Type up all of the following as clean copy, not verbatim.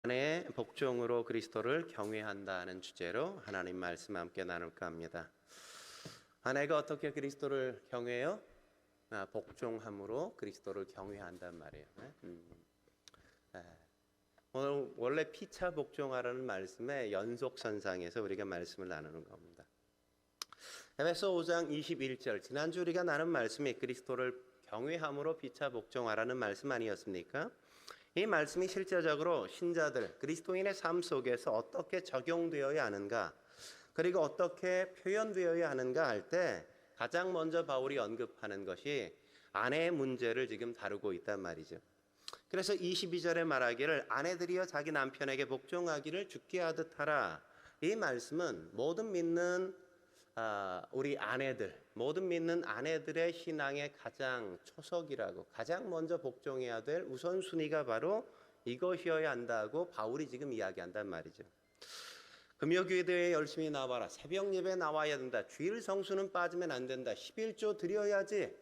아내의 복종으로 그리스도를 경외한다는 주제로 하나님 말씀 함께 나눌까 합니다. 아내가 어떻게 그리스도를 경외해요? 복종함으로 그리스도를 경외한단 말이에요. 오늘 원래 피차 복종하라는 말씀의 연속선상에서 우리가 말씀을 나누는 겁니다. 에베소 5장 21절, 지난주 우리가 나눈 말씀이 그리스도를 경외함으로 피차 복종하라는 말씀 아니었습니까? 이 말씀이 실제적으로 신자들, 그리스도인의 삶 속에서 어떻게 적용되어야 하는가, 그리고 어떻게 표현되어야 하는가 할 때 가장 먼저 바울이 언급하는 것이 아내의 문제를 지금 다루고 있단 말이죠. 그래서 22절에 말하기를 아내들이여 자기 남편에게 복종하기를 주께 하듯 하라. 이 말씀은 모든 믿는 우리 아내들, 모든 믿는 아내들의 신앙의 가장 초석이라고, 가장 먼저 복종해야 될 우선순위가 바로 이것이어야 한다고 바울이 지금 이야기한단 말이죠. 금요기도에 열심히 나와라, 새벽 예배 나와야 된다, 주일 성수는 빠지면 안 된다, 11조 드려야지,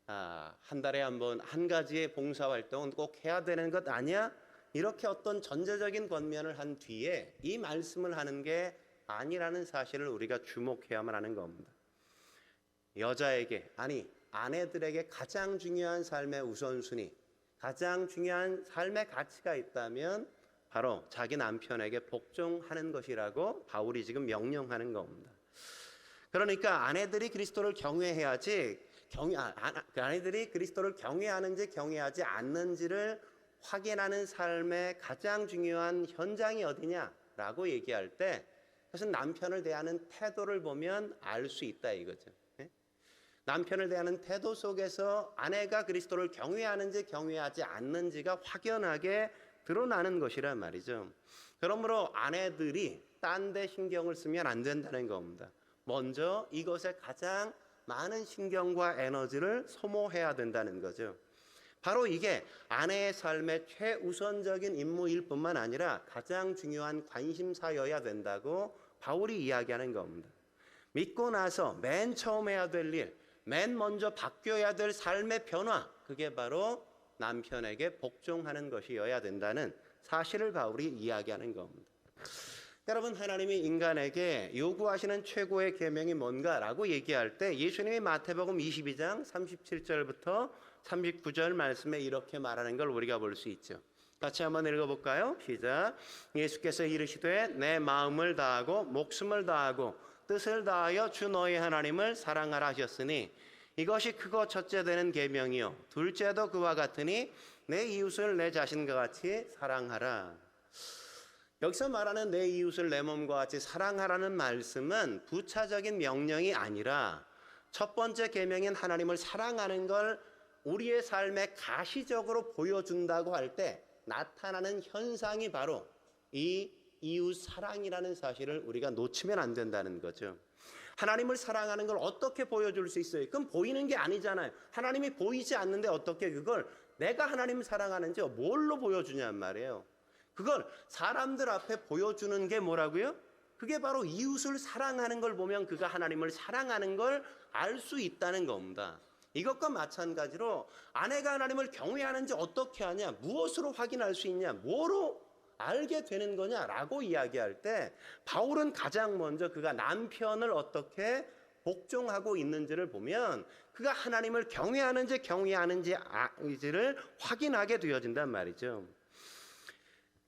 한 달에 한 번 한 가지의 봉사활동은 꼭 해야 되는 것 아니야? 이렇게 어떤 전제적인 권면을 한 뒤에 이 말씀을 하는 게 아니라는 사실을 우리가 주목해야만 하는 겁니다. 여자에게, 아니 아내들에게 가장 중요한 삶의 우선순위, 가장 중요한 삶의 가치가 있다면 바로 자기 남편에게 복종하는 것이라고 바울이 지금 명령하는 겁니다. 그러니까 아내들이 그리스도를 경외해야지, 아내들이 그리스도를 경외하는지 경외하지 않는지를 확인하는 삶의 가장 중요한 현장이 어디냐라고 얘기할 때 그것은 남편을 대하는 태도를 보면 알 수 있다 이거죠. 남편을 대하는 태도 속에서 아내가 그리스도를 경외하는지 경외하지 않는지가 확연하게 드러나는 것이란 말이죠. 그러므로 아내들이 딴 데 신경을 쓰면 안 된다는 겁니다. 먼저 이것에 가장 많은 신경과 에너지를 소모해야 된다는 거죠. 바로 이게 아내의 삶의 최우선적인 임무일 뿐만 아니라 가장 중요한 관심사여야 된다고 바울이 이야기하는 겁니다. 믿고 나서 맨 처음 해야 될 일, 맨 먼저 바뀌어야 될 삶의 변화, 그게 바로 남편에게 복종하는 것이어야 된다는 사실을 바울이 이야기하는 겁니다. 여러분, 하나님이 인간에게 요구하시는 최고의 계명이 뭔가라고 얘기할 때 예수님이 마태복음 22장 37절부터 39절 말씀에 이렇게 말하는 걸 우리가 볼 수 있죠. 같이 한번 읽어볼까요? 시작. 예수께서 이르시되 내 마음을 다하고 목숨을 다하고 뜻을 다하여 주 너희 하나님을 사랑하라 하셨으니 이것이 크고 첫째 되는 계명이요 둘째도 그와 같으니 내 이웃을 내 자신과 같이 사랑하라. 여기서 말하는 내 이웃을 내 몸과 같이 사랑하라는 말씀은 부차적인 명령이 아니라 첫 번째 계명인 하나님을 사랑하는 걸 우리의 삶에 가시적으로 보여준다고 할 때 나타나는 현상이 바로 이 이웃 사랑이라는 사실을 우리가 놓치면 안 된다는 거죠. 하나님을 사랑하는 걸 어떻게 보여줄 수 있어요? 그건 보이는 게 아니잖아요. 하나님이 보이지 않는데 어떻게 그걸 내가 하나님을 사랑하는지 뭘로 보여주냔 말이에요. 그걸 사람들 앞에 보여주는 게 뭐라고요? 그게 바로 이웃을 사랑하는 걸 보면 그가 하나님을 사랑하는 걸 알 수 있다는 겁니다. 이것과 마찬가지로 아내가 하나님을 경외하는지 어떻게 하냐, 무엇으로 확인할 수 있냐, 뭐로 알게 되는 거냐라고 이야기할 때 바울은 가장 먼저 그가 남편을 어떻게 복종하고 있는지를 보면 그가 하나님을 경외하는지 경외하는지를 확인하게 되어진단 말이죠.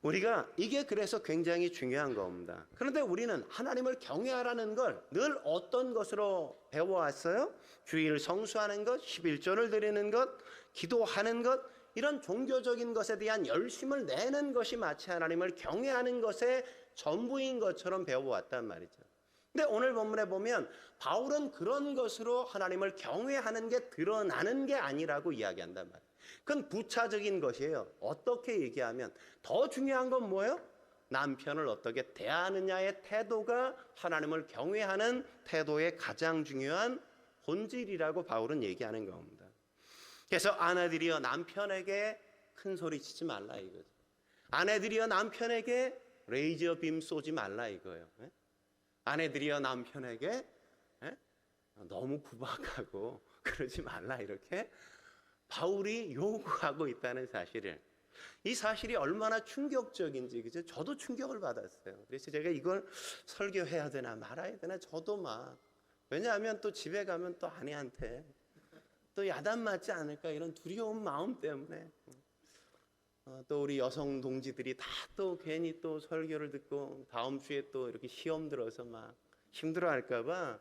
우리가 이게 그래서 굉장히 중요한 겁니다. 그런데 우리는 하나님을 경외하라는 걸 늘 어떤 것으로 배워왔어요? 주일 성수하는 것, 11조를 드리는 것, 기도하는 것, 이런 종교적인 것에 대한 열심을 내는 것이 마치 하나님을 경외하는 것의 전부인 것처럼 배워왔단 말이죠. 근데 오늘 본문에 보면 바울은 그런 것으로 하나님을 경외하는 게 드러나는 게 아니라고 이야기한단 말이에요. 그건 부차적인 것이에요. 어떻게 얘기하면 더 중요한 건 뭐예요? 남편을 어떻게 대하느냐의 태도가 하나님을 경외하는 태도의 가장 중요한 본질이라고 바울은 얘기하는 겁니다. 그래서 아내들이여 남편에게 큰 소리 치지 말라 이거죠. 아내들이여 남편에게 레이저 빔 쏘지 말라 이거예요. 아내들이여 남편에게 너무 구박하고 그러지 말라 이렇게 바울이 요구하고 있다는 사실을, 이 사실이 얼마나 충격적인지, 그죠? 저도 충격을 받았어요. 그래서 제가 이걸 설교해야 되나 말아야 되나 저도 막, 왜냐하면 또 집에 가면 또 아내한테 또 야단 맞지 않을까 이런 두려운 마음 때문에, 또 우리 여성 동지들이 다 또 괜히 또 설교를 듣고 다음 주에 또 이렇게 시험 들어서 막 힘들어할까봐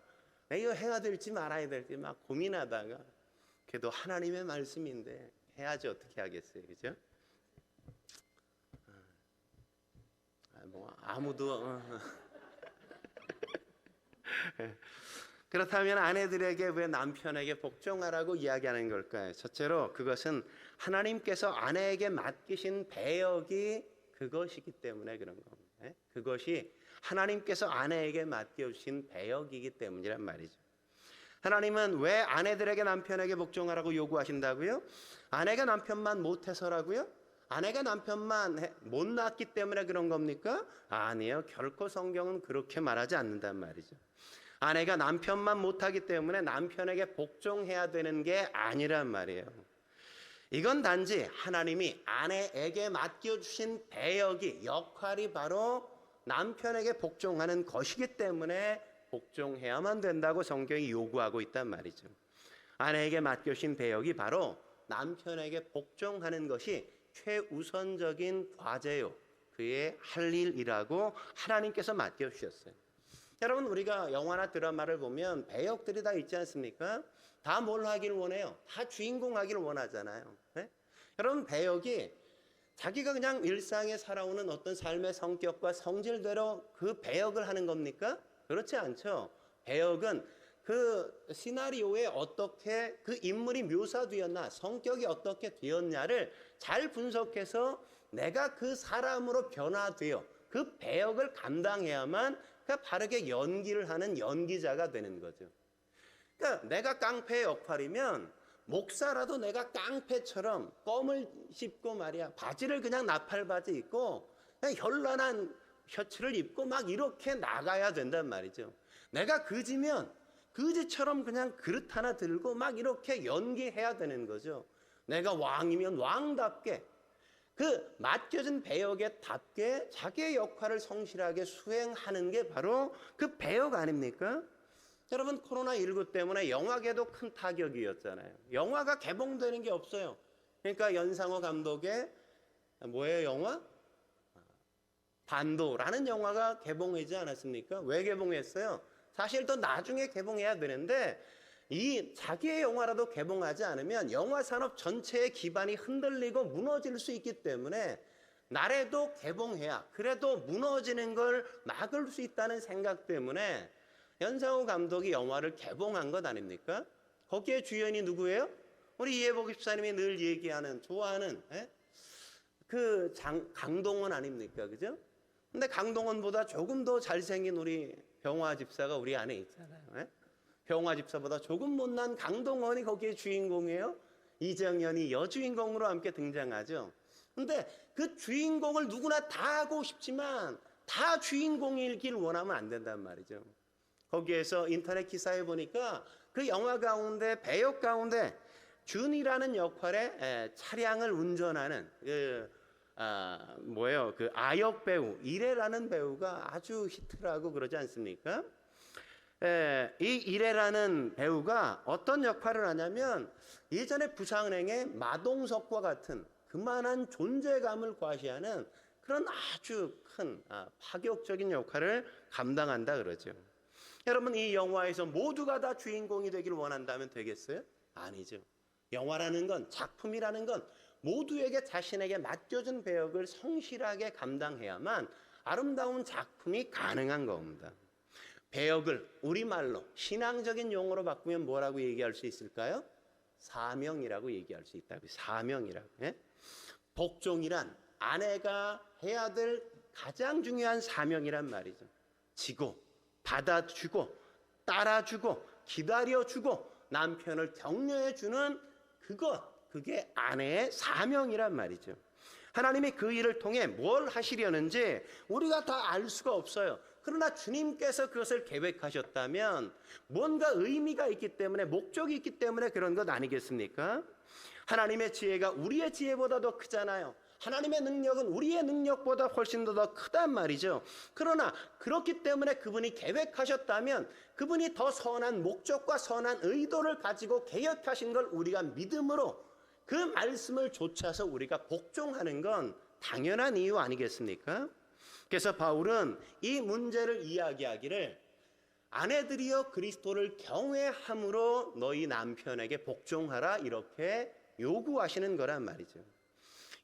이거 해야 될지 말아야 될지 막 고민하다가, 그래도 하나님의 말씀인데 해야지 어떻게 하겠어요, 그죠? 뭐 아무도 그렇다면 아내들에게 왜 남편에게 복종하라고 이야기하는 걸까요? 첫째로 그것은 하나님께서 아내에게 맡기신 배역이 그것이기 때문에 그런 겁니다. 그것이 하나님께서 아내에게 맡겨주신 배역이기 때문이란 말이죠. 하나님은 왜 아내들에게 남편에게 복종하라고 요구하신다고요? 아내가 남편만 못해서라고요? 아내가 남편만 못 낳았기 때문에 그런 겁니까? 아니에요. 결코 성경은 그렇게 말하지 않는단 말이죠. 아내가 남편만 못하기 때문에 남편에게 복종해야 되는 게 아니란 말이에요. 이건 단지 하나님이 아내에게 맡겨주신 배역이, 역할이 바로 남편에게 복종하는 것이기 때문에 복종해야만 된다고 성경이 요구하고 있단 말이죠. 아내에게 맡겨주신 배역이 바로 남편에게 복종하는 것이 최우선적인 과제요, 그의 할 일이라고 하나님께서 맡겨주셨어요. 여러분, 우리가 영화나 드라마를 보면 배역들이 다 있지 않습니까? 다 뭘 하길 원해요? 다 주인공 하기를 원하잖아요. 네? 여러분, 배역이 자기가 그냥 일상에 살아오는 어떤 삶의 성격과 성질대로 그 배역을 하는 겁니까? 그렇지 않죠. 배역은 그 시나리오에 어떻게 그 인물이 묘사되었나, 성격이 어떻게 되었냐를 잘 분석해서 내가 그 사람으로 변화되어 그 배역을 감당해야만 바르게 연기를 하는 연기자가 되는 거죠. 그러니까 내가 깡패의 역할이면 목사라도 내가 깡패처럼 껌을 씹고 말이야, 바지를 그냥 나팔바지 입고 그냥 현란한 셔츠를 입고 막 이렇게 나가야 된단 말이죠. 내가 그지면 그지처럼 그냥 그릇 하나 들고 막 이렇게 연기해야 되는 거죠. 내가 왕이면 왕답게 그 맡겨진 배역에 답게 자기의 역할을 성실하게 수행하는 게 바로 그 배역 아닙니까? 여러분, 코로나19 때문에 영화계도 큰 타격이었잖아요. 영화가 개봉되는 게 없어요. 그러니까 연상호 감독의 뭐예요, 영화? 반도라는 영화가 개봉하지 않았습니까? 왜 개봉했어요? 사실 더 나중에 개봉해야 되는데 이 자기의 영화라도 개봉하지 않으면 영화 산업 전체의 기반이 흔들리고 무너질 수 있기 때문에 나라도 개봉해야 그래도 무너지는 걸 막을 수 있다는 생각 때문에 연상호 감독이 영화를 개봉한 것 아닙니까? 거기에 주연이 누구예요? 우리 이해복 집사님이 늘 얘기하는, 좋아하는 그 강동원 아닙니까? 그죠? 근데 강동원보다 조금 더 잘생긴 우리 병화 집사가 우리 안에 있잖아요. 병화 집사보다 조금 못난 강동원이 거기에 주인공이에요. 이정현이 여주인공으로 함께 등장하죠. 근데 그 주인공을 누구나 다 하고 싶지만 다 주인공이길 원하면 안 된단 말이죠. 거기에서 인터넷 기사에 보니까 그 영화 가운데 배역 가운데 준이라는 역할의 차량을 운전하는 그 아역 배우 이래라는 배우가 아주 히트를 하고 그러지 않습니까? 이 이래라는 배우가 어떤 역할을 하냐면 예전에 부산행의 마동석과 같은 그만한 존재감을 과시하는 그런 아주 큰 파격적인 역할을 감당한다 그러죠. 여러분, 이 영화에서 모두가 다 주인공이 되길 원한다면 되겠어요? 아니죠. 영화라는 건, 작품이라는 건 모두에게 자신에게 맡겨진 배역을 성실하게 감당해야만 아름다운 작품이 가능한 겁니다. 배역을 우리말로 신앙적인 용어로 바꾸면 뭐라고 얘기할 수 있을까요? 사명이라고 얘기할 수 있다고요. 사명이라고. 복종이란 아내가 해야 될 가장 중요한 사명이란 말이죠. 지고, 받아주고, 따라주고, 기다려주고, 남편을 격려해주는 그게 아내의 사명이란 말이죠. 하나님이 그 일을 통해 뭘 하시려는지 우리가 다 알 수가 없어요. 그러나 주님께서 그것을 계획하셨다면 뭔가 의미가 있기 때문에, 목적이 있기 때문에 그런 것 아니겠습니까? 하나님의 지혜가 우리의 지혜보다 더 크잖아요. 하나님의 능력은 우리의 능력보다 훨씬 더 크단 말이죠. 그러나 그렇기 때문에 그분이 계획하셨다면 그분이 더 선한 목적과 선한 의도를 가지고 계획하신 걸 우리가 믿음으로 그 말씀을 좇아서 우리가 복종하는 건 당연한 이유 아니겠습니까? 그래서 바울은 이 문제를 이야기하기를 아내들이여 그리스도를 경외함으로 너희 남편에게 복종하라 이렇게 요구하시는 거란 말이죠.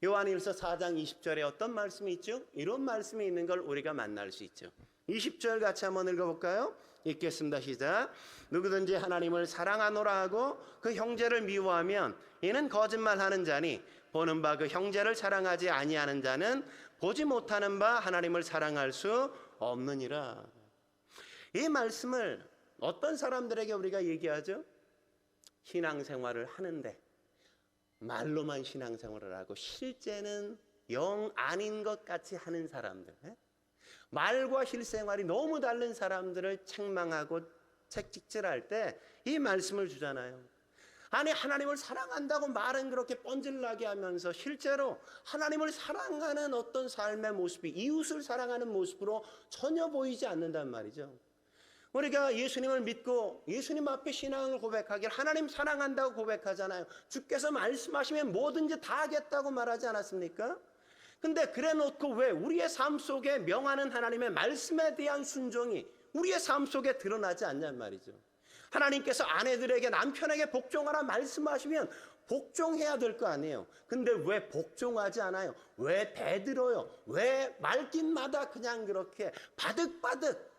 요한일서 4장 20절에 어떤 말씀이 있죠? 이런 말씀이 있는 걸 우리가 만날 수 있죠. 20절 같이 한번 읽어볼까요? 읽겠습니다. 시작. 누구든지 하나님을 사랑하노라 하고 그 형제를 미워하면 이는 거짓말하는 자니 보는 바 그 형제를 사랑하지 아니하는 자는 보지 못하는 바 하나님을 사랑할 수 없느니라. 이 말씀을 어떤 사람들에게 우리가 얘기하죠? 신앙생활을 하는데 말로만 신앙생활을 하고 실제는 영 아닌 것 같이 하는 사람들, 말과 실생활이 너무 다른 사람들을 책망하고 책찍질할 때 이 말씀을 주잖아요. 아니 하나님을 사랑한다고 말은 그렇게 뻔질나게 하면서 실제로 하나님을 사랑하는 어떤 삶의 모습이 이웃을 사랑하는 모습으로 전혀 보이지 않는단 말이죠. 우리가 예수님을 믿고 예수님 앞에 신앙을 고백하길 하나님 사랑한다고 고백하잖아요. 주께서 말씀하시면 뭐든지 다 하겠다고 말하지 않았습니까? 근데 그래 놓고 왜 우리의 삶 속에 명하는 하나님의 말씀에 대한 순종이 우리의 삶 속에 드러나지 않냔 말이죠. 하나님께서 아내들에게 남편에게 복종하라 말씀하시면 복종해야 될 거 아니에요. 근데 왜 복종하지 않아요? 왜 대들어요? 왜 말끝마다 그냥 그렇게 바득바득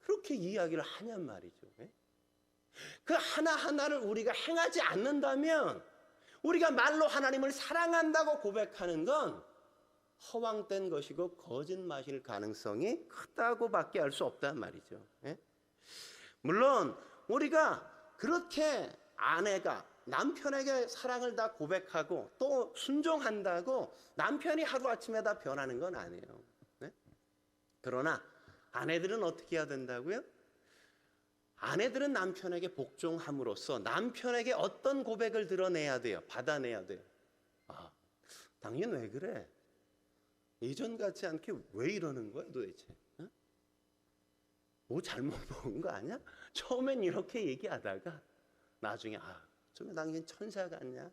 그렇게 이야기를 하냔 말이죠. 그 하나하나를 우리가 행하지 않는다면 우리가 말로 하나님을 사랑한다고 고백하는 건 허황된 것이고 거짓말일 가능성이 크다고 밖에 알 수 없단 말이죠. 물론 우리가 그렇게 아내가 남편에게 사랑을 다 고백하고 또 순종한다고 남편이 하루아침에 다 변하는 건 아니에요. 그러나 아내들은 어떻게 해야 된다고요? 아내들은 남편에게 복종함으로써 남편에게 어떤 고백을 드러내야 돼요? 받아내야 돼요. 아, 당신 왜 그래? 예전 같지 않게 왜 이러는 거야 도대체? 뭐 잘못 먹은 거 아니야? 처음엔 이렇게 얘기하다가 나중에 좀 당신 천사 같냐?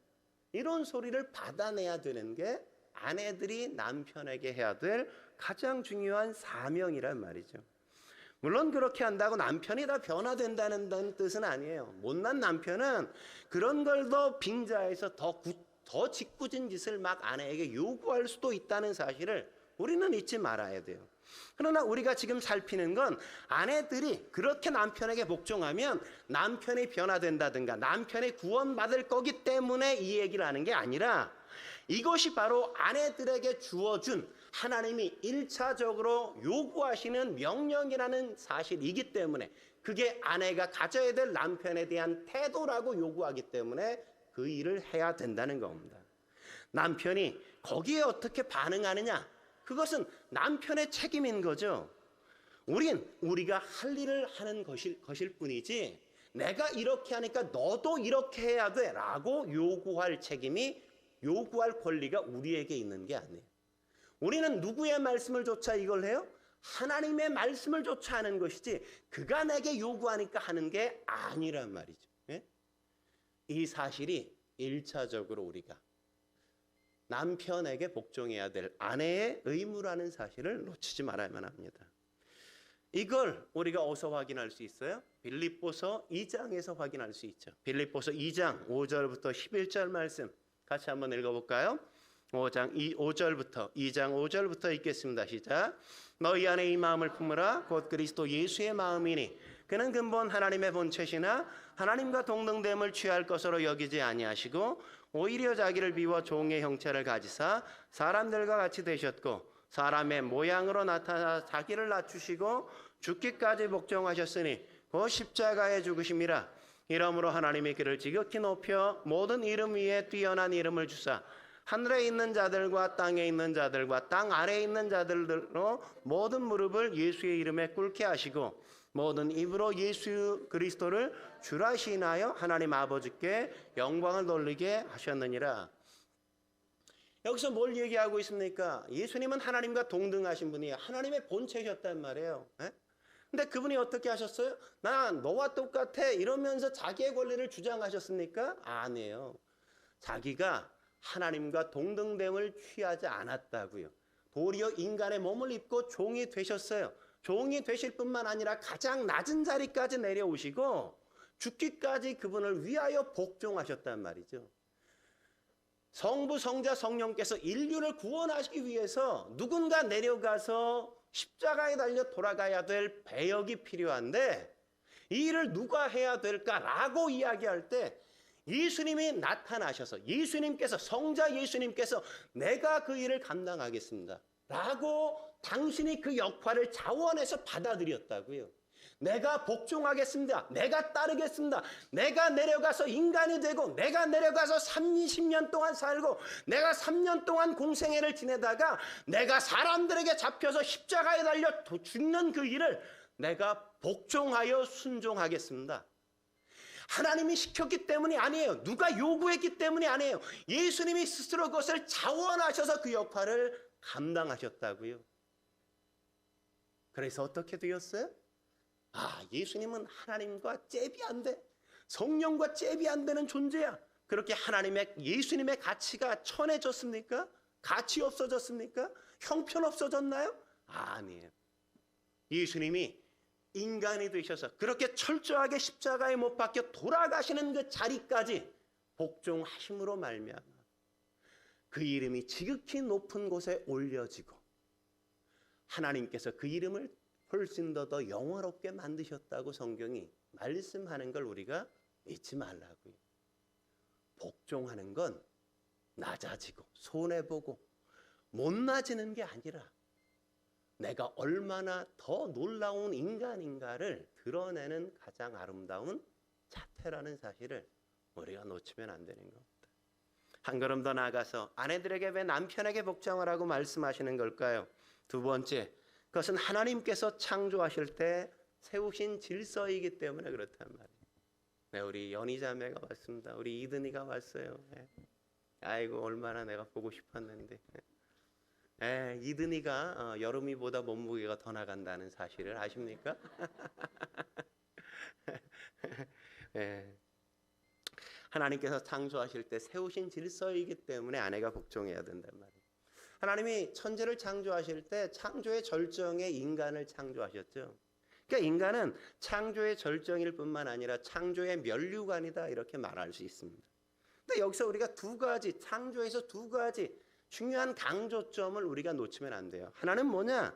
이런 소리를 받아내야 되는 게 아내들이 남편에게 해야 될 가장 중요한 사명이란 말이죠. 물론 그렇게 한다고 남편이 다 변화된다는 뜻은 아니에요. 못난 남편은 그런 걸 더 빙자해서 더 짓궂은 짓을 막 아내에게 요구할 수도 있다는 사실을 우리는 잊지 말아야 돼요. 그러나 우리가 지금 살피는 건 아내들이 그렇게 남편에게 복종하면 남편이 변화된다든가 남편이 구원받을 거기 때문에 이 얘기를 하는 게 아니라 이것이 바로 아내들에게 주어준 하나님이 1차적으로 요구하시는 명령이라는 사실이기 때문에 그게 아내가 가져야 될 남편에 대한 태도라고 요구하기 때문에 그 일을 해야 된다는 겁니다. 남편이 거기에 어떻게 반응하느냐? 그것은 남편의 책임인 거죠. 우리가 할 일을 하는 것일 뿐이지 내가 이렇게 하니까 너도 이렇게 해야 돼 라고 요구할 권리가 우리에게 있는 게 아니에요. 우리는 누구의 말씀을 조차 이걸 해요? 하나님의 말씀을 조차 하는 것이지 그가 내게 요구하니까 하는 게 아니란 말이죠. 이 사실이 1차적으로 우리가 남편에게 복종해야 될 아내의 의무라는 사실을 놓치지 말아야만 합니다. 이걸 우리가 어디서 확인할 수 있어요? 빌립보서 2장에서 확인할 수 있죠. 빌립보서 2장 5절부터 11절 말씀 같이 한번 읽어볼까요? 2장 5절부터 읽겠습니다. 시작. 너희 안에 이 마음을 품으라. 곧 그리스도 예수의 마음이니 그는 근본 하나님의 본체시나 하나님과 동등됨을 취할 것으로 여기지 아니하시고 오히려 자기를 비워 종의 형체를 가지사 사람들과 같이 되셨고 사람의 모양으로 나타나 자기를 낮추시고 죽기까지 복종하셨으니 그 십자가에 죽으심이라. 이러므로 하나님이 그를 지극히 높여 모든 이름 위에 뛰어난 이름을 주사 하늘에 있는 자들과 땅에 있는 자들과 땅 아래에 있는 자들로 모든 무릎을 예수의 이름에 꿇게 하시고 모든 입으로 예수 그리스도를 주라 시인하여 하나님 아버지께 영광을 돌리게 하셨느니라. 여기서 뭘 얘기하고 있습니까? 예수님은 하나님과 동등하신 분이에요. 하나님의 본체셨단 말이에요. 예? 근데 그분이 어떻게 하셨어요? 난 너와 똑같아 이러면서 자기의 권리를 주장하셨습니까? 아니에요. 자기가 하나님과 동등됨을 취하지 않았다고요. 도리어 인간의 몸을 입고 종이 되셨어요. 종이 되실 뿐만 아니라 가장 낮은 자리까지 내려오시고 죽기까지 그분을 위하여 복종하셨단 말이죠. 성부, 성자, 성령께서 인류를 구원하시기 위해서 누군가 내려가서 십자가에 달려 돌아가야 될 배역이 필요한데 이 일을 누가 해야 될까라고 이야기할 때 예수님이 나타나셔서 예수님께서 성자 예수님께서 내가 그 일을 감당하겠습니다 라고 당신이 그 역할을 자원해서 받아들였다고요. 내가 복종하겠습니다. 내가 따르겠습니다. 내가 내려가서 인간이 되고 내가 내려가서 30년 동안 살고 내가 3년 동안 공생애를 지내다가 내가 사람들에게 잡혀서 십자가에 달려 죽는 그 일을 내가 복종하여 순종하겠습니다. 하나님이 시켰기 때문이 아니에요. 누가 요구했기 때문이 아니에요. 예수님이 스스로 그것을 자원하셔서 그 역할을 감당하셨다고요. 그래서 어떻게 되었어요? 예수님은 하나님과 잽이 안 돼. 성령과 잽이 안 되는 존재야. 그렇게 예수님의 가치가 천해졌습니까? 가치 없어졌습니까? 형편 없어졌나요? 아니에요. 예수님이 인간이 되셔서 그렇게 철저하게 십자가에 못 박혀 돌아가시는 그 자리까지 복종하심으로 말미암아 그 이름이 지극히 높은 곳에 올려지고 하나님께서 그 이름을 훨씬 더 영화롭게 만드셨다고 성경이 말씀하는 걸 우리가 잊지 말라고요. 복종하는 건 낮아지고 손해보고 못나지는 게 아니라 내가 얼마나 더 놀라운 인간인가를 드러내는 가장 아름다운 자태라는 사실을 우리가 놓치면 안 되는 겁니다. 한 걸음 더 나아가서 아내들에게 왜 남편에게 복종하라고 말씀하시는 걸까요? 두 번째, 그것은 하나님께서 창조하실 때 세우신 질서이기 때문에 그렇단 말이에요. 네, 우리 연희자매가 왔습니다. 우리 이든이가 왔어요. 네. 아이고 얼마나 내가 보고 싶었는데. 네, 이든이가 여름이보다 몸무게가 더 나간다는 사실을 아십니까? 네. 하나님께서 창조하실 때 세우신 질서이기 때문에 아내가 복종해야 된단 말이에요. 하나님이 천지를 창조하실 때 창조의 절정에 인간을 창조하셨죠. 그러니까 인간은 창조의 절정일 뿐만 아니라 창조의 면류관이다 이렇게 말할 수 있습니다. 근데 여기서 우리가 창조에서 두 가지 중요한 강조점을 우리가 놓치면 안 돼요. 하나는 뭐냐?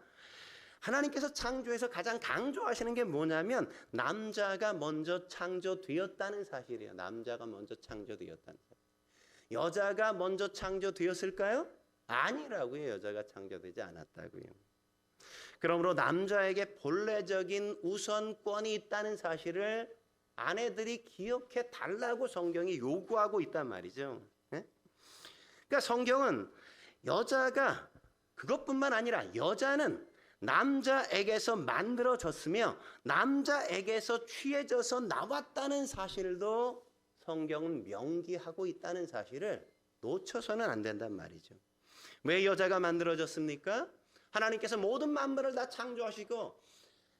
하나님께서 창조에서 가장 강조하시는 게 뭐냐면 남자가 먼저 창조되었다는 사실이에요. 남자가 먼저 창조되었다는 사실. 여자가 먼저 창조되었을까요? 아니라고요. 여자가 창조되지 않았다고요. 그러므로 남자에게 본래적인 우선권이 있다는 사실을 아내들이 기억해 달라고 성경이 요구하고 있단 말이죠. 그러니까 성경은 여자가 그것뿐만 아니라 여자는 남자에게서 만들어졌으며 남자에게서 취해져서 나왔다는 사실도 성경은 명기하고 있다는 사실을 놓쳐서는 안 된단 말이죠. 왜 여자가 만들어졌습니까? 하나님께서 모든 만물을 다 창조하시고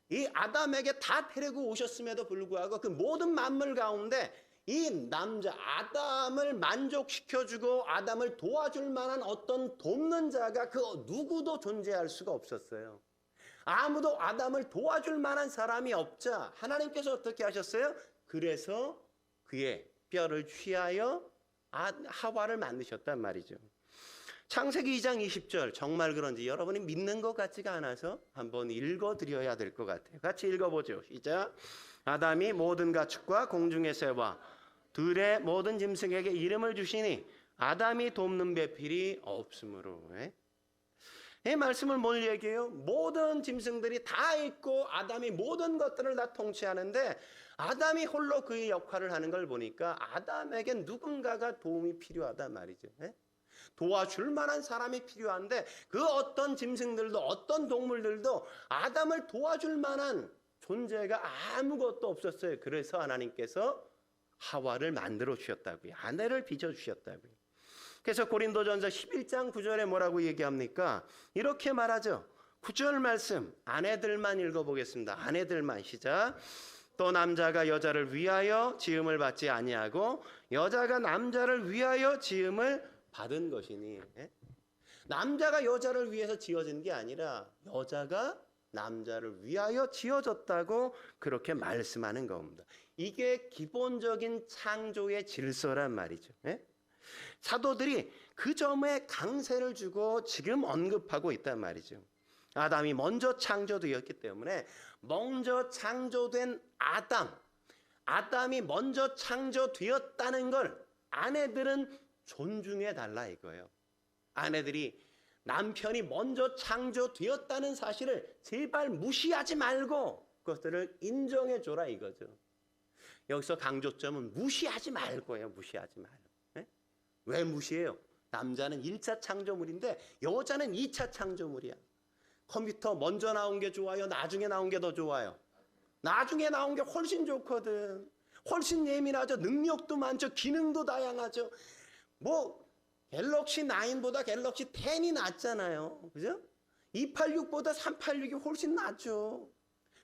이 아담에게 다 데리고 오셨음에도 불구하고 그 모든 만물 가운데 이 남자 아담을 만족시켜주고 아담을 도와줄 만한 어떤 돕는 자가 그 누구도 존재할 수가 없었어요. 아무도 아담을 도와줄 만한 사람이 없자 하나님께서 어떻게 하셨어요? 그래서 그의 뼈를 취하여 하와를 만드셨단 말이죠. 창세기 2장 20절 정말 그런지 여러분이 믿는 것 같지가 않아서 한번 읽어드려야 될 것 같아요. 같이 읽어보죠. 시작. 아담이 모든 가축과 공중의 새와 들의 모든 짐승에게 이름을 주시니 아담이 돕는 배필이 없으므로. 이 말씀을 뭘 얘기해요? 모든 짐승들이 다 있고 아담이 모든 것들을 다 통치하는데 아담이 홀로 그의 역할을 하는 걸 보니까 아담에겐 누군가가 도움이 필요하단 말이죠. 도와줄 만한 사람이 필요한데 그 어떤 짐승들도 어떤 동물들도 아담을 도와줄 만한 존재가 아무것도 없었어요. 그래서 하나님께서 하와를 만들어 주셨다고요. 아내를 빚어 주셨다고요. 그래서 고린도전서 11장 9절에 뭐라고 얘기합니까? 이렇게 말하죠. 9절 말씀 아내들만 읽어보겠습니다. 아내들만 시작. 또 남자가 여자를 위하여 지음을 받지 아니하고 여자가 남자를 위하여 지음을 받은 것이니. 남자가 여자를 위해서 지어진 게 아니라 여자가 남자를 위하여 지어졌다고 그렇게 말씀하는 겁니다. 이게 기본적인 창조의 질서란 말이죠. 사도들이 그 점에 강세를 주고 지금 언급하고 있단 말이죠. 아담이 먼저 창조되었기 때문에 먼저 창조된 아담이 먼저 창조되었다는 걸 아내들은 존중해 달라 이거예요. 아내들이 남편이 먼저 창조되었다는 사실을 제발 무시하지 말고 그것들을 인정해 줘라 이거죠. 여기서 강조점은 무시하지 말고예요. 무시하지 말고. 왜 무시해요? 남자는 1차 창조물인데 여자는 2차 창조물이야. 컴퓨터 먼저 나온 게 좋아요? 나중에 나온 게 더 좋아요? 나중에 나온 게 훨씬 좋거든. 훨씬 예민하죠. 능력도 많죠. 기능도 다양하죠. 갤럭시 9보다 갤럭시 10이 낫잖아요. 그죠? 286보다 386이 훨씬 낫죠.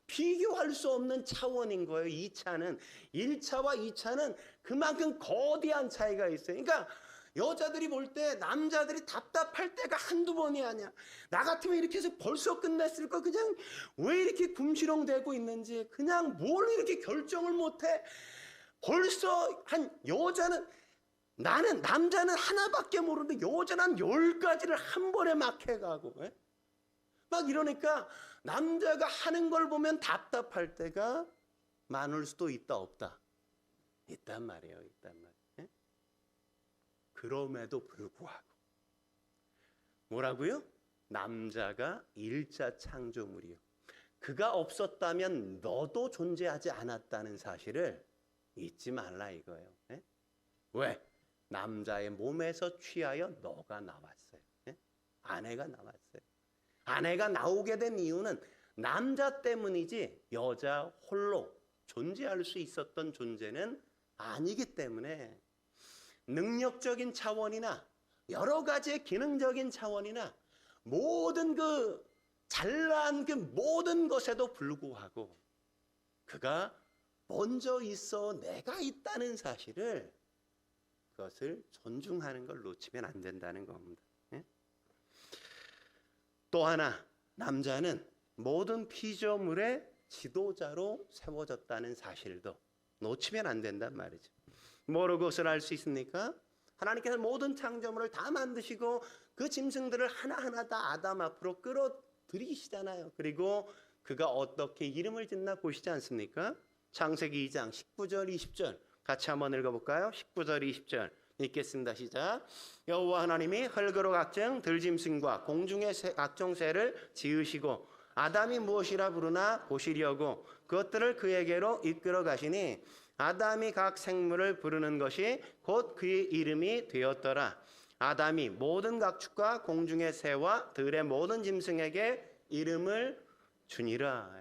비교할 수 없는 차원인 거예요. 2차는. 1차와 2차는 그만큼 거대한 차이가 있어요. 그러니까 여자들이 볼 때 남자들이 답답할 때가 한두 번이 아니야. 나 같으면 이렇게 해서 벌써 끝냈을 거. 그냥 왜 이렇게 궁시렁대고 있는지, 그냥 뭘 이렇게 결정을 못해. 벌써 남자는 하나밖에 모르는데 여자는 한 10가지를 한 번에 막 해가고. 막 이러니까 남자가 하는 걸 보면 답답할 때가 많을 수도 있다 없다. 있단 말이에요. 있단 말이에요. 그럼에도 불구하고 뭐라고요? 남자가 1차 창조물이요. 그가 없었다면 너도 존재하지 않았다는 사실을 잊지 말라 이거예요. 왜? 남자의 몸에서 취하여 너가 나왔어요. 아내가 나왔어요. 아내가 나오게 된 이유는 남자 때문이지 여자 홀로 존재할 수 있었던 존재는 아니기 때문에 능력적인 차원이나 여러 가지의 기능적인 차원이나 모든 잘난 모든 것에도 불구하고 그가 먼저 있어 내가 있다는 사실을 그것을 존중하는 걸 놓치면 안 된다는 겁니다. 또 하나 남자는 모든 피조물의 지도자로 세워졌다는 사실도 놓치면 안 된단 말이죠. 뭐로 그것을 알 수 있습니까? 하나님께서 모든 창조물을 다 만드시고 그 짐승들을 하나하나 다 아담 앞으로 끌어들이시잖아요. 그리고 그가 어떻게 이름을 짓나 보시지 않습니까? 창세기 2장 19절 20절 같이 한번 읽어볼까요? 19절 20절 읽겠습니다. 시작. 여호와 하나님이 흙으로 각종 들짐승과 공중의 각종 새를 지으시고 아담이 무엇이라 부르나 보시려고 그것들을 그에게로 이끌어 가시니 아담이 각 생물을 부르는 것이 곧 그의 이름이 되었더라. 아담이 모든 각축과 공중의 새와 들의 모든 짐승에게 이름을 주니라.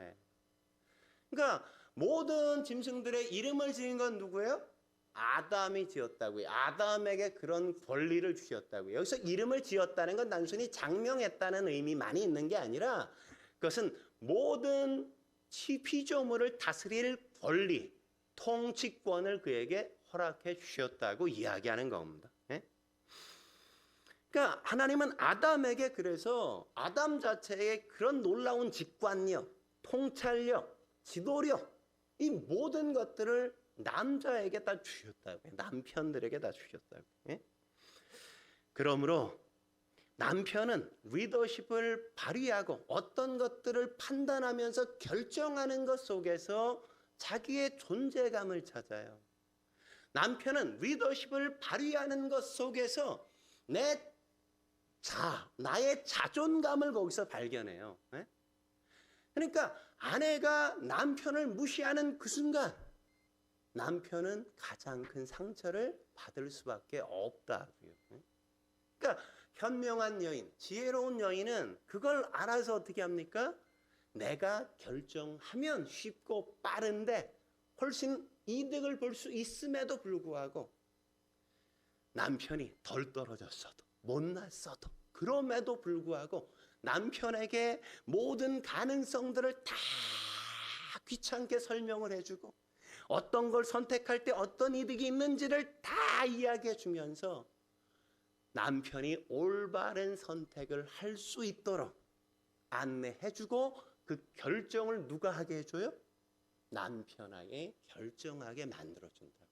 그러니까 모든 짐승들의 이름을 지은 건 누구예요? 아담이 지었다고요. 아담에게 그런 권리를 주셨다고요. 여기서 이름을 지었다는 건 단순히 장명했다는 의미만이 있는 게 아니라 그것은 모든 피조물을 다스릴 권리, 통치권을 그에게 허락해 주셨다고 이야기하는 겁니다. 그러니까 하나님은 아담에게 그래서 아담 자체의 그런 놀라운 직관력, 통찰력, 지도력 이 모든 것들을 남자에게 다 주셨다고요. 남편들에게 다 주셨다고요. 그러므로 남편은 리더십을 발휘하고 어떤 것들을 판단하면서 결정하는 것 속에서 자기의 존재감을 찾아요. 남편은 리더십을 발휘하는 것 속에서 나의 자존감을 거기서 발견해요. 그러니까 아내가 남편을 무시하는 그 순간 남편은 가장 큰 상처를 받을 수밖에 없다고요. 그러니까 현명한 여인, 지혜로운 여인은 그걸 알아서 어떻게 합니까? 내가 결정하면 쉽고 빠른데 훨씬 이득을 볼 수 있음에도 불구하고 남편이 덜 떨어졌어도 못났어도 그럼에도 불구하고 남편에게 모든 가능성들을 다 귀찮게 설명을 해주고 어떤 걸 선택할 때 어떤 이득이 있는지를 다 이야기해 주면서 남편이 올바른 선택을 할 수 있도록 안내해주고 그 결정을 누가 하게 해줘요? 남편에게 결정하게 만들어준다.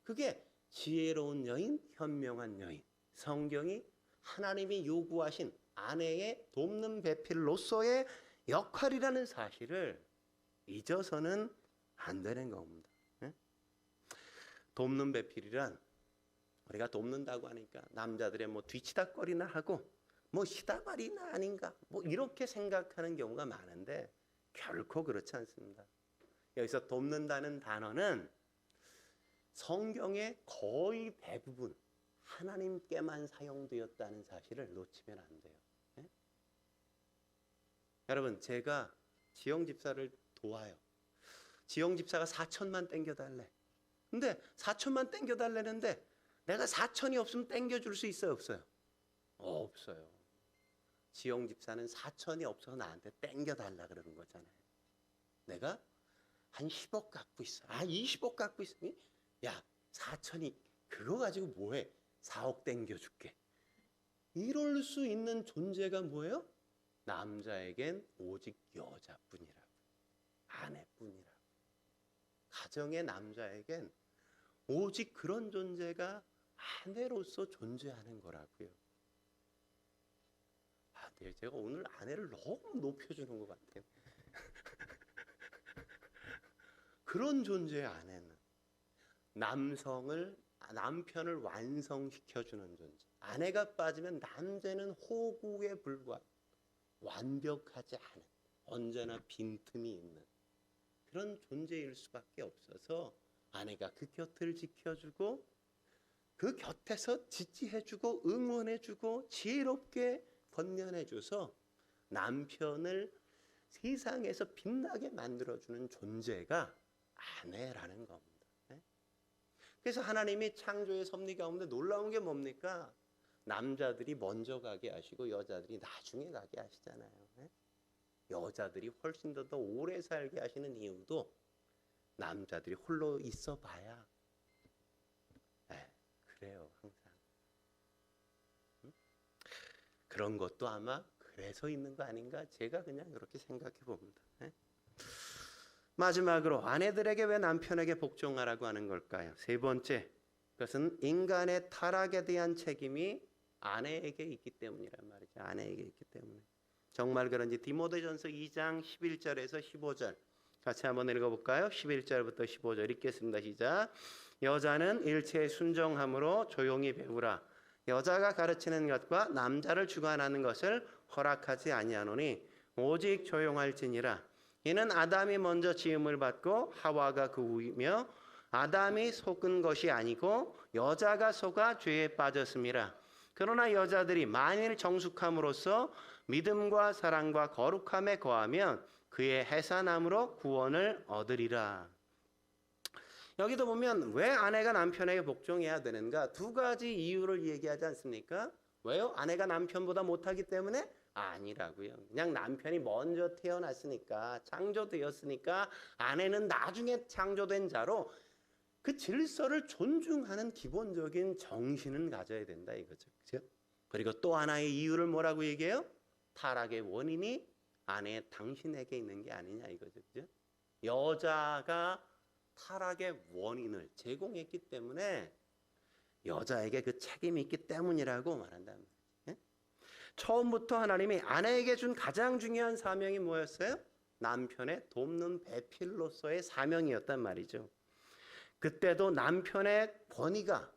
그게 지혜로운 여인, 현명한 여인, 성경이 하나님이 요구하신 아내의 돕는 배필로서의 역할이라는 사실을 잊어서는 안 되는 겁니다. 돕는 배필이란 우리가 돕는다고 하니까 남자들의 뭐 뒤치다거리나 하고 뭐 시다발이나 아닌가 뭐 이렇게 생각하는 경우가 많은데 결코 그렇지 않습니다. 여기서 돕는다는 단어는 성경의 거의 대부분 하나님께만 사용되었다는 사실을 놓치면 안 돼요. 여러분, 제가 지영 집사를 도와요. 지영 집사가 4천만 땡겨달래. 근데 4천만 땡겨달라는데 내가 4천이 없으면 땡겨줄 수 있어요, 없어요? 없어요. 지영 집사는 4천이 없어서 나한테 땡겨달라 그러는 거잖아요. 내가 한 10억 갖고 있어. 20억 갖고 있어. 야, 4천이 그거 가지고 뭐해? 4억 땡겨줄게. 이럴 수 있는 존재가 뭐예요? 남자에겐 오직 여자뿐이라고. 아내뿐이라고. 가정의 남자에겐 오직 그런 존재가 아내로서 존재하는 거라고요. 네, 제가 오늘 아내를 너무 높여주는 것 같아요. 그런 존재의 아내는 남편을 완성시켜주는 존재. 아내가 빠지면 남자는 호구에 불과한 완벽하지 않은 언제나 빈틈이 있는 그런 존재일 수밖에 없어서 아내가 그 곁을 지켜주고 그 곁에서 지지해주고 응원해주고 지혜롭게 건면해줘서 남편을 세상에서 빛나게 만들어주는 존재가 아내라는 겁니다. 그래서 하나님이 창조의 섭리 가운데 놀라운 게 뭡니까? 남자들이 먼저 가게 하시고 여자들이 나중에 가게 하시잖아요. 여자들이 훨씬 더 오래 살게 하시는 이유도 남자들이 홀로 있어 봐야 그래요, 항상. 그런 것도 아마 그래서 있는 거 아닌가? 제가 그냥 그렇게 생각해 봅니다. 마지막으로 아내들에게 왜 남편에게 복종하라고 하는 걸까요? 세 번째, 그것은 인간의 타락에 대한 책임이 아내에게 있기 때문이란 말이죠. 아내에게 있기 때문에. 정말 그런지 디모데전서 2장 11절에서 15절 같이 한번 읽어볼까요? 11절부터 15절 읽겠습니다. 시작. 여자는 일체에 순종함으로 조용히 배우라. 여자가 가르치는 것과 남자를 주관하는 것을 허락하지 아니하노니 오직 조용할지니라. 이는 아담이 먼저 지음을 받고 하와가 그 후이며 아담이 속은 것이 아니고 여자가 속아 죄에 빠졌음이라. 그러나 여자들이 만일 정숙함으로써 믿음과 사랑과 거룩함에 거하면 그의 해산함으로 구원을 얻으리라. 여기도 보면 왜 아내가 남편에게 복종해야 되는가? 두 가지 이유를 얘기하지 않습니까? 왜요? 아내가 남편보다 못하기 때문에? 아니라고요. 그냥 남편이 먼저 태어났으니까 창조되었으니까 아내는 나중에 창조된 자로 그 질서를 존중하는 기본적인 정신은 가져야 된다 이거죠. 그렇죠? 그리고 또 하나의 이유를 뭐라고 얘기해요? 타락의 원인이 아내 당신에게 있는 게 아니냐 이거죠. 그렇죠? 여자가 타락의 원인을 제공했기 때문에 여자에게 그 책임이 있기 때문이라고 말한다는 거예요. 처음부터 하나님이 아내에게 준 가장 중요한 사명이 뭐였어요? 남편의 돕는 배필로서의 사명이었단 말이죠. 그때도 남편의 권위가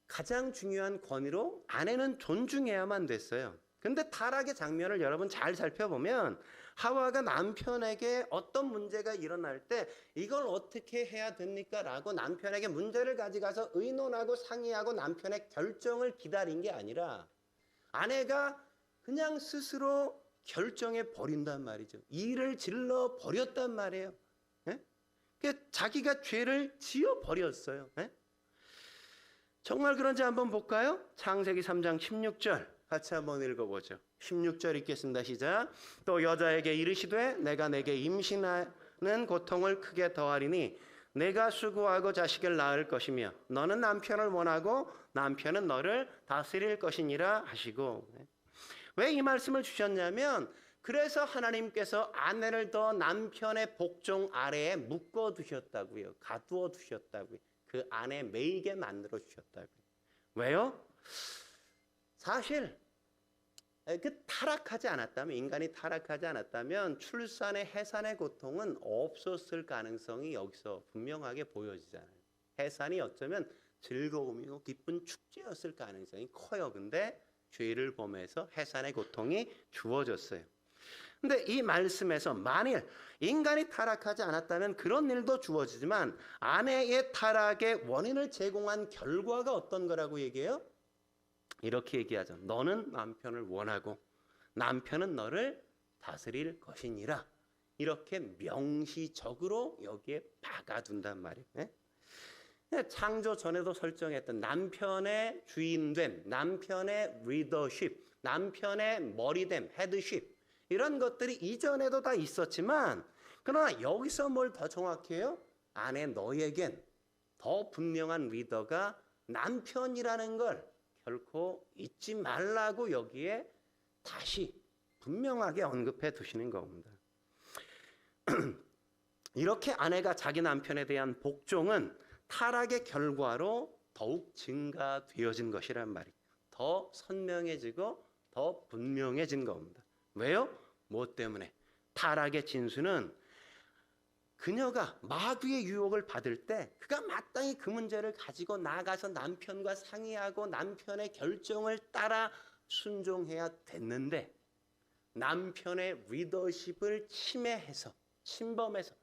가장 중요한 권위로 아내는 존중해야만 됐어요. 근데 타락의 장면을 여러분 잘 살펴보면 하와가 남편에게 어떤 문제가 일어날 때 이걸 어떻게 해야 됩니까? 라고 남편에게 문제를 가져가서 의논하고 상의하고 남편의 결정을 기다린 게 아니라 아내가 그냥 스스로 결정해 버린단 말이죠. 일을 질러 버렸단 말이에요. 자기가 죄를 지어 버렸어요. 정말 그런지 한번 볼까요? 창세기 3장 16절 같이 한번 읽어보죠. 16절 읽겠습니다. 시작. 또 여자에게 이르시되 내가 내게 임신하는 고통을 크게 더하리니 내가 수고하고 자식을 낳을 것이며 너는 남편을 원하고 남편은 너를 다스릴 것이니라 하시고. 왜 이 말씀을 주셨냐면 그래서 하나님께서 아내를 더 남편의 복종 아래에 묶어 두셨다고요. 가두어 두셨다고요. 그 안에 매이게 만들어 주셨다고요. 왜요? 사실 그 타락하지 않았다면, 인간이 타락하지 않았다면 출산의 해산의 고통은 없었을 가능성이 여기서 분명하게 보여지잖아요. 해산이 어쩌면 즐거움이고 기쁜 축제였을 가능성이 커요. 근데 죄를 범해서 해산의 고통이 주어졌어요. 근데 이 말씀에서 만일 인간이 타락하지 않았다면 그런 일도 주어지지만 아내의 타락의 원인을 제공한 결과가 어떤 거라고 얘기해요? 이렇게 얘기하죠. 너는 남편을 원하고 남편은 너를 다스릴 것이니라. 이렇게 명시적으로 여기에 박아둔단 말이에요. 창조 전에도 설정했던 남편의 주인됨, 남편의 리더십, 남편의 머리됨, 헤드십 이런 것들이 이전에도 다 있었지만 그러나 여기서 뭘 더 정확해요? 아내 너에겐 더 분명한 리더가 남편이라는 걸 결코 잊지 말라고 여기에 다시 분명하게 언급해 두시는 겁니다. 이렇게 아내가 자기 남편에 대한 복종은 타락의 결과로 더욱 증가되어진 것이란 말이에요. 더 선명해지고 더 분명해진 겁니다. 왜요? 뭐 때문에? 타락의 진수는 그녀가 마귀의 유혹을 받을 때 그가 마땅히 그 문제를 가지고 나가서 남편과 상의하고 남편의 결정을 따라 순종해야 됐는데 남편의 리더십을 침해해서 침범해서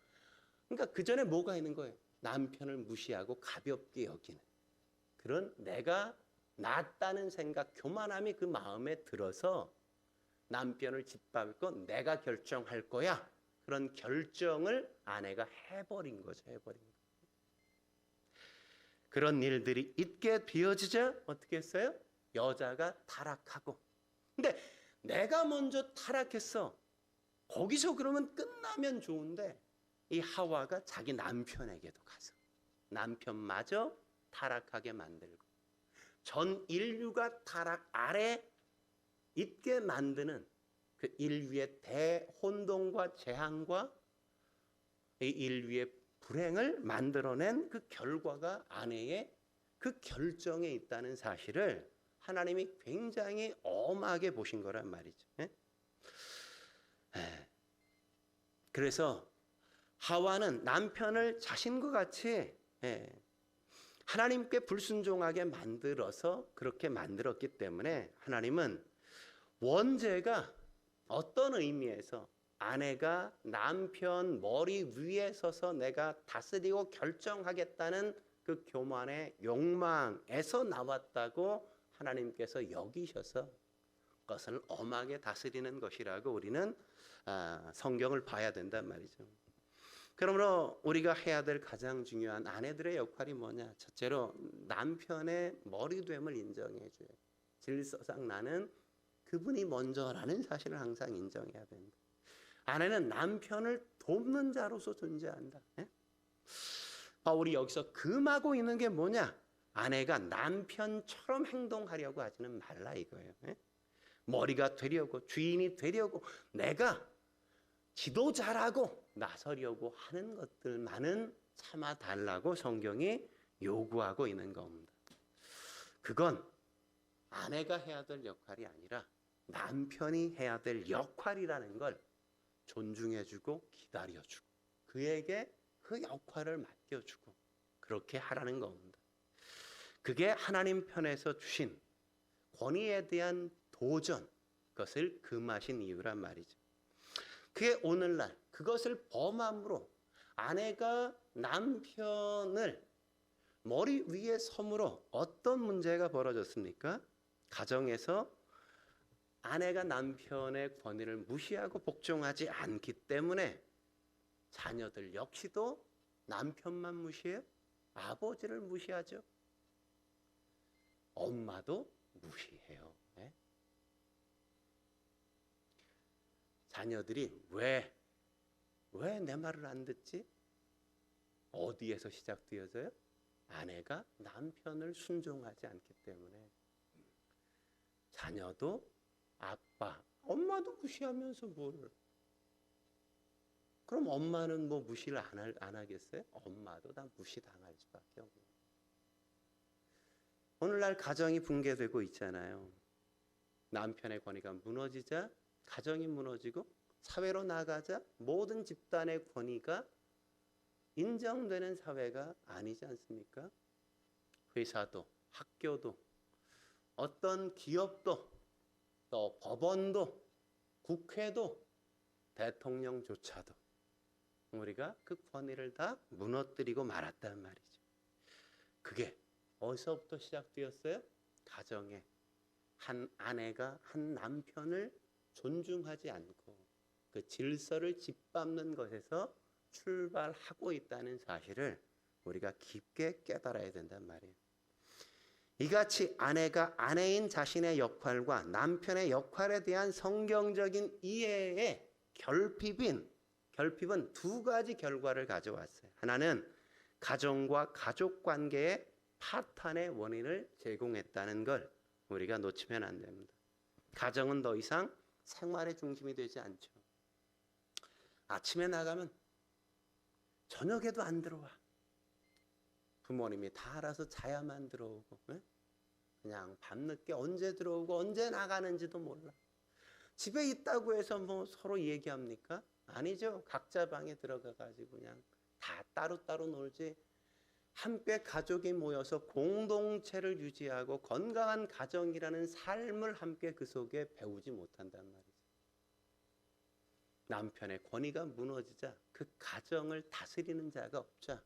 그러니까 그 전에 뭐가 있는 거예요? 남편을 무시하고 가볍게 여기는 그런 내가 낫다는 생각, 교만함이 그 마음에 들어서 남편을 짓밟고 내가 결정할 거야. 그런 결정을 아내가 해버린 거죠. 해버린 거. 그런 일들이 있게 되어지자 어떻게 했어요? 여자가 타락하고. 근데 내가 먼저 타락했어. 거기서 그러면 끝나면 좋은데 이 하와가 자기 남편에게도 가서 남편마저 타락하게 만들고 전 인류가 타락 아래 있게 만드는 그 인류의 대혼돈과 재앙과 이 인류의 불행을 만들어낸 그 결과가 아내의 그 결정에 있다는 사실을 하나님이 굉장히 엄하게 보신 거란 말이죠. 그래서 하와는 남편을 자신과 같이 하나님께 불순종하게 만들어서 그렇게 만들었기 때문에 하나님은 원죄가 어떤 의미에서 아내가 남편 머리 위에 서서 내가 다스리고 결정하겠다는 그 교만의 욕망에서 나왔다고 하나님께서 여기셔서 그것을 엄하게 다스리는 것이라고 우리는 성경을 봐야 된단 말이죠. 그러므로 우리가 해야 될 가장 중요한 아내들의 역할이 뭐냐? 첫째로 남편의 머리됨을 인정해 줘요. 질서상 나는 그분이 먼저라는 사실을 항상 인정해야 된다. 아내는 남편을 돕는 자로서 존재한다. 바울이 여기서 금하고 있는 게 뭐냐? 아내가 남편처럼 행동하려고 하지는 말라 이거예요. 머리가 되려고 주인이 되려고 내가 지도자라고 나서려고 하는 것들만은 참아달라고 성경이 요구하고 있는 겁니다. 그건 아내가 해야 될 역할이 아니라 남편이 해야 될 역할이라는 걸 존중해주고 기다려주고 그에게 그 역할을 맡겨주고 그렇게 하라는 겁니다. 그게 하나님 편에서 주신 권위에 대한 도전, 그것을 금하신 이유란 말이죠. 그게 오늘날 그것을 범함으로 아내가 남편을 머리 위에 섬으로 어떤 문제가 벌어졌습니까? 가정에서 아내가 남편의 권위를 무시하고 복종하지 않기 때문에 자녀들 역시도 남편만 무시해요? 아버지를 무시하죠. 엄마도 무시해요. 예? 자녀들이 왜 내 말을 안 듣지? 어디에서 시작되어져요? 아내가 남편을 순종하지 않기 때문에. 자녀도 아빠, 엄마도 무시하면서 뭘? 그럼 엄마는 뭐 무시를 안 하겠어요? 엄마도 다 무시당할 수밖에 없는. 오늘날 가정이 붕괴되고 있잖아요. 남편의 권위가 무너지자 가정이 무너지고 사회로 나가자 모든 집단의 권위가 인정되는 사회가 아니지 않습니까? 회사도 학교도 어떤 기업도 또 법원도 국회도 대통령조차도 우리가 그 권위를 다 무너뜨리고 말았단 말이죠. 그게 어디서부터 시작되었어요? 가정에 한 아내가 한 남편을 존중하지 않고 그 질서를 짓밟는 것에서 출발하고 있다는 사실을 우리가 깊게 깨달아야 된단 말이에요. 이같이 아내가 아내인 자신의 역할과 남편의 역할에 대한 성경적인 이해의 결핍은 두 가지 결과를 가져왔어요. 하나는 가정과 가족 관계의 파탄의 원인을 제공했다는 걸 우리가 놓치면 안 됩니다. 가정은 더 이상 생활의 중심이 되지 않죠. 아침에 나가면 저녁에도 안 들어와. 부모님이 다 알아서 자야만 들어오고, 그냥 밤늦게 언제 들어오고 언제 나가는지도 몰라. 집에 있다고 해서 뭐 서로 얘기합니까? 아니죠. 각자 방에 들어가가지고 그냥 다 따로따로 놀지. 함께 가족이 모여서 공동체를 유지하고 건강한 가정이라는 삶을 함께 그 속에 배우지 못한단 말이죠. 남편의 권위가 무너지자 그 가정을 다스리는 자가 없자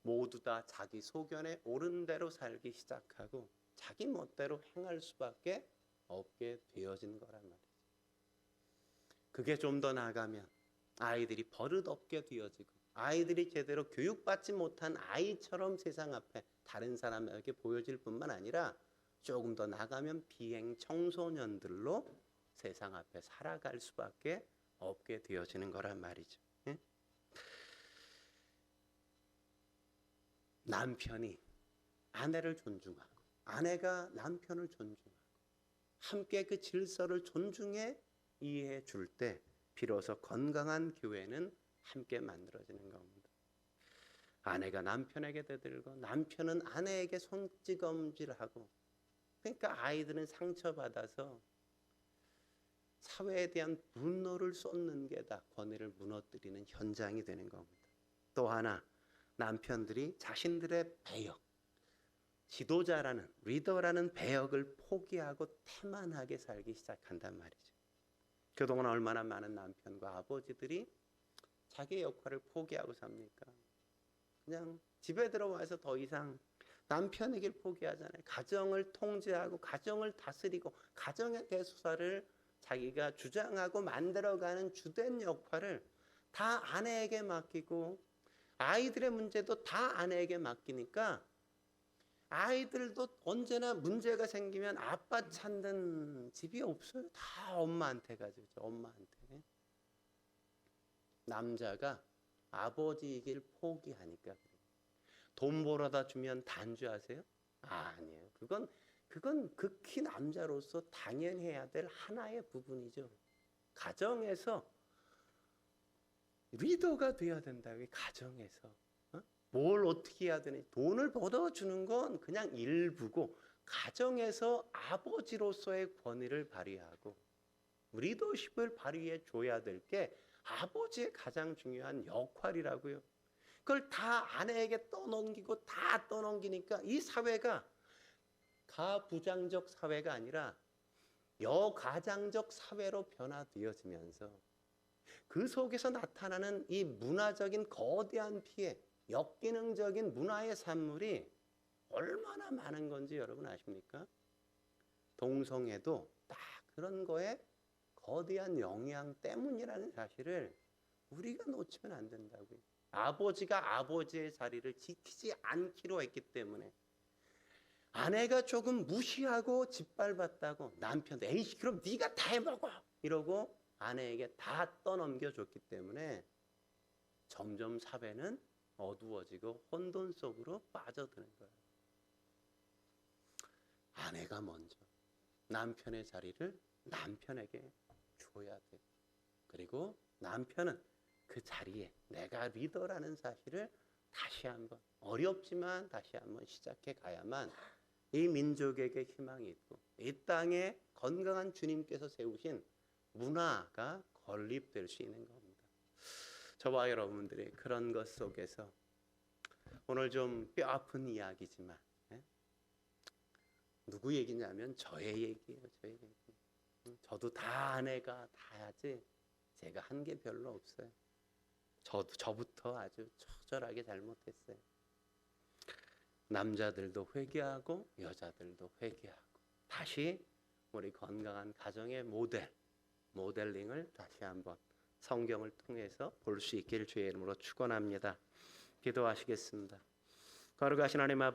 모두 다 자기 소견에 옳은 대로 살기 시작하고 자기 멋대로 행할 수밖에 없게 되어진 거란 말이죠. 그게 좀 더 나아가면 아이들이 버릇없게 되어지고 아이들이 제대로 교육받지 못한 아이처럼 세상 앞에 다른 사람에게 보여질 뿐만 아니라 조금 더 나가면 비행 청소년들로 세상 앞에 살아갈 수밖에 없게 되어지는 거란 말이죠. 남편이 아내를 존중하고 아내가 남편을 존중하고 함께 그 질서를 존중해 이해해 줄 때 비로소 건강한 교회는 함께 만들어지는 겁니다. 아내가 남편에게 대들고 남편은 아내에게 손찌검질하고 그러니까 아이들은 상처받아서 사회에 대한 분노를 쏟는 게 다 권위를 무너뜨리는 현장이 되는 겁니다. 또 하나 남편들이 자신들의 배역, 지도자라는 리더라는 배역을 포기하고 태만하게 살기 시작한단 말이죠. 그동안 얼마나 많은 남편과 아버지들이 자기의 역할을 포기하고 삽니까? 그냥 집에 들어와서 더 이상 남편의 길 포기하잖아요. 가정을 통제하고 가정을 다스리고 가정의 대수사를 자기가 주장하고 만들어가는 주된 역할을 다 아내에게 맡기고 아이들의 문제도 다 아내에게 맡기니까 아이들도 언제나 문제가 생기면 아빠 찾는 집이 없어요. 다 엄마한테 가죠. 엄마한테. 남자가 아버지이길 포기하니까. 돈 벌어다 주면 단죄하세요? 아니에요. 그건 극히 남자로서 당연해야 될 하나의 부분이죠. 가정에서 리더가 돼야 된다고요. 가정에서. 뭘 어떻게 해야 되는지. 돈을 벌어주는 건 그냥 일부고 가정에서 아버지로서의 권위를 발휘하고 리더십을 발휘해 줘야 될 게 아버지의 가장 중요한 역할이라고요. 그걸 다 아내에게 떠넘기고 다 떠넘기니까 이 사회가 가부장적 사회가 아니라 여가장적 사회로 변화되어지면서 그 속에서 나타나는 이 문화적인 거대한 피해, 역기능적인 문화의 산물이 얼마나 많은 건지 여러분 아십니까? 동성애도 딱 그런 거에 거대한 영향 때문이라는 사실을 우리가 놓치면 안 된다고요. 아버지가 아버지의 자리를 지키지 않기로 했기 때문에 아내가 조금 무시하고 짓밟았다고 남편도 에이씨 그럼 네가 다 해먹어 이러고 아내에게 다 떠넘겨 줬기 때문에 점점 사회는 어두워지고 혼돈 속으로 빠져드는 거예요. 아내가 먼저 남편의 자리를 남편에게 줘야 돼. 그리고 남편은 그 자리에 내가 리더라는 사실을 다시 한번 어렵지만 다시 한번 시작해 가야만 이 민족에게 희망이 있고 이 땅에 건강한 주님께서 세우신 문화가 건립될 수 있는 겁니다. 저와 여러분들이 그런 것 속에서 오늘 좀 뼈아픈 이야기지만 누구 얘기냐면 저의 얘기예요. 저의 얘기. 저도 다 아내가 다 하지 제가 한 게 별로 없어요. 저부터 아주 처절하게 잘못했어요. 남자들도 회개하고 여자들도 회개하고 다시 우리 건강한 가정의 모델링을 다시 한번 성경을 통해서 볼 수 있기를 주의 이름으로 축원합니다. 기도하시겠습니다. 거룩하신 하나님 아버지